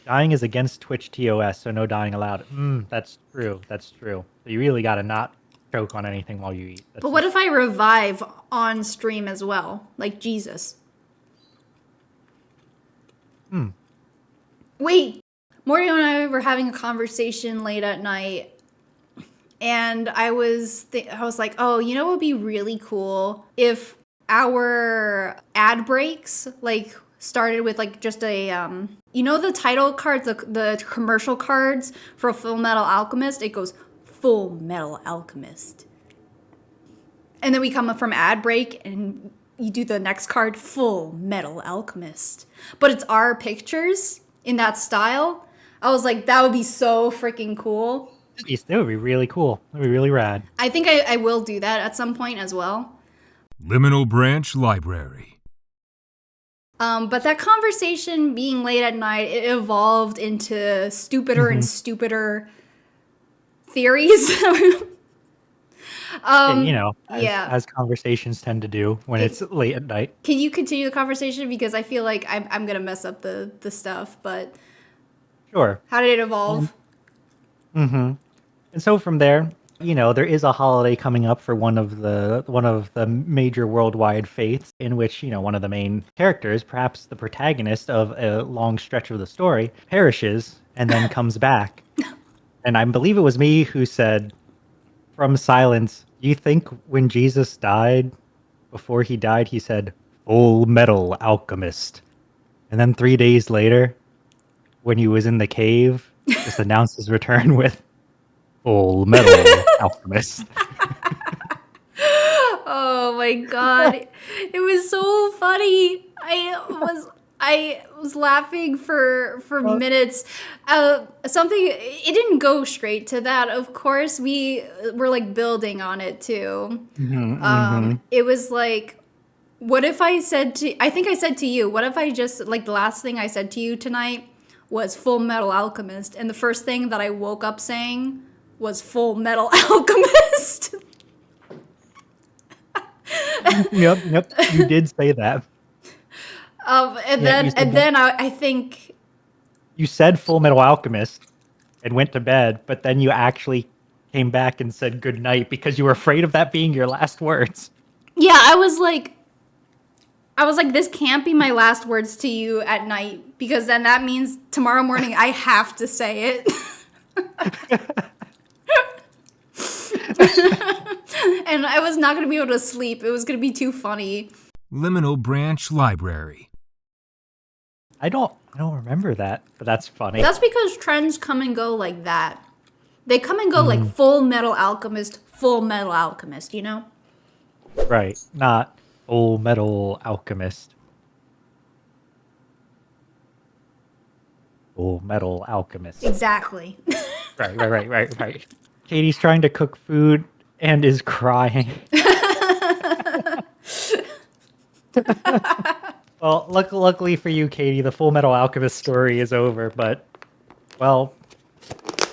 Dying is against Twitch TOS, so no dying allowed. That's true. That's true. So you really gotta not choke on anything while you eat. That's But what if I revive on stream as well? Like Jesus. Wait, Mordio and I were having a conversation late at night, and I was like, oh, you know what would be really cool if our ad breaks like started with like just a you know the title cards, the commercial cards for Fullmetal Alchemist. It goes Fullmetal Alchemist, and then we come up from ad break and you do the next card, Fullmetal Alchemist, but it's our pictures in that style. I was like, that would be so freaking cool. That would be really cool. That would be really rad. I think I will do that at some point as well. Liminal branch library. But that conversation being late at night, it evolved into stupider and stupider theories. As conversations tend to do when it's late at night. Can you continue the conversation? Because I feel like I'm going to mess up the stuff, but... Sure. How did it evolve? And so from there, there is a holiday coming up for one of the major worldwide faiths in which, one of the main characters, perhaps the protagonist of a long stretch of the story, perishes and then comes back. And I believe it was me who said, from silence, you think when Jesus died, before he died, he said, Fullmetal Alchemist. And then 3 days later, when he was in the cave, just announced his return with Fullmetal Alchemist. Oh my god. It was so funny. I was laughing for minutes. It didn't go straight to that, of course. We were like building on it too. It was like, what if I said to you, what if I just, like, the last thing I said to you tonight was Fullmetal Alchemist, and the first thing that I woke up saying was Fullmetal Alchemist. Yep, you did say that. I think you said Fullmetal Alchemist and went to bed, but then you actually came back and said good night because you were afraid of that being your last words. Yeah, I was like, this can't be my last words to you at night, because then that means tomorrow morning I have to say it. And I was not going to be able to sleep. It was going to be too funny. Liminal branch library. I don't remember that, but that's funny. That's because trends come and go like that. They come and go like Fullmetal Alchemist, Fullmetal Alchemist, you know? Right, not Fullmetal Alchemist. Fullmetal Alchemist. Exactly. Right. Katie's trying to cook food and is crying. Well, luckily for you, Katie, the Fullmetal Alchemist story is over, but, well,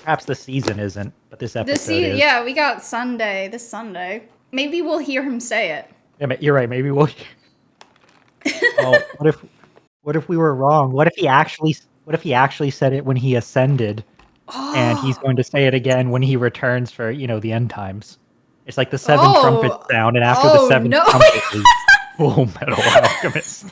perhaps the season isn't, but this episode is. Yeah, we got this Sunday. Maybe we'll hear him say it. Yeah, you're right, maybe we'll hear. Oh, what if we were wrong? What if he actually said it when he ascended, and he's going to say it again when he returns for, the end times? It's like the seventh trumpet sound, and after the seventh trumpet is Fullmetal Alchemist.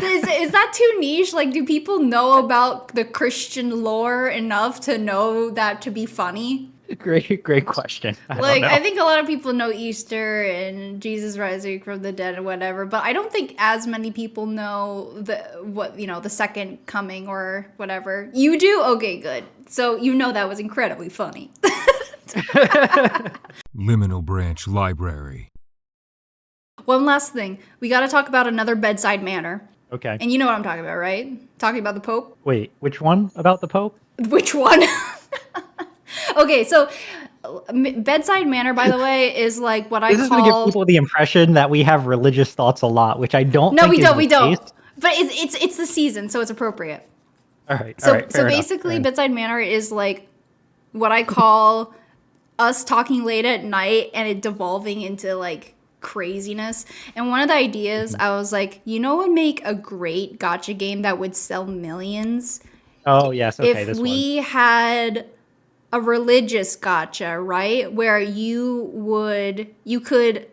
Is that too niche? Like, do people know about the Christian lore enough to know that to be funny? Great question. I think a lot of people know Easter and Jesus rising from the dead and whatever, but I don't think as many people know the second coming or whatever. You do? Okay, good. So you know that was incredibly funny. Liminal branch library. One last thing. We got to talk about another bedside manner. Okay. And you know what I'm talking about, right? Talking about the Pope? Wait, which one about the Pope? Which one? Okay, so bedside manner, by the way, is like what I call... This is going to give people the impression that we have religious thoughts a lot, which I don't think is the case. No, we don't. But it's the season, so it's appropriate. All right, So basically, bedside manner is like what I call us talking late at night and it devolving into like craziness. And one of the ideas, I was like, you know what would make a great gacha game that would sell millions? Oh yes, okay, If this we had a religious gacha, right? Where you could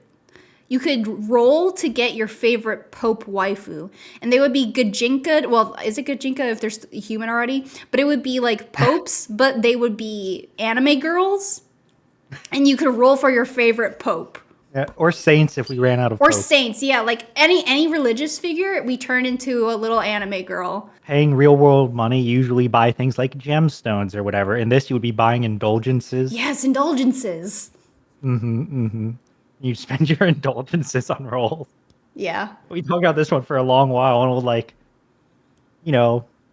roll to get your favorite Pope waifu. And they would be Gajinka. Well, is it Gajinka if there's a human already? But it would be like popes, but they would be anime girls. And you could roll for your favorite pope. one. Or saints if we ran out of Or popes. saints, yeah. Like any religious figure, we turn into a little anime girl. Paying real world money, usually buy things like gemstones or whatever. In this, you would be buying indulgences. Yes, indulgences. You spend your indulgences on rolls. Yeah. We talked about this one for a long while, and we'll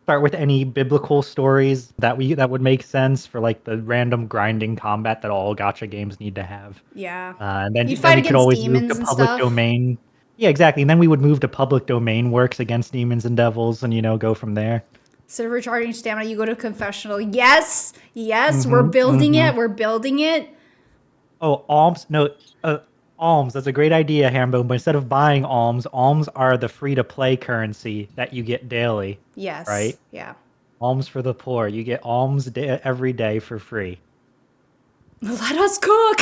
start with any biblical stories that would make sense for like the random grinding combat that all gacha games need to have. Yeah. And then, You'd then fight we could against always move demons to and public stuff. domain. Yeah, exactly. And then we would move to public domain works against demons and devils, and go from there. Instead of recharging stamina, you go to confessional. Yes, we're building it. We're building it. Oh, alms! No, alms. That's a great idea, Hambone. But instead of buying alms are the free-to-play currency that you get daily. Yes. Right? Yeah. Alms for the poor. You get alms every day for free. Let us cook.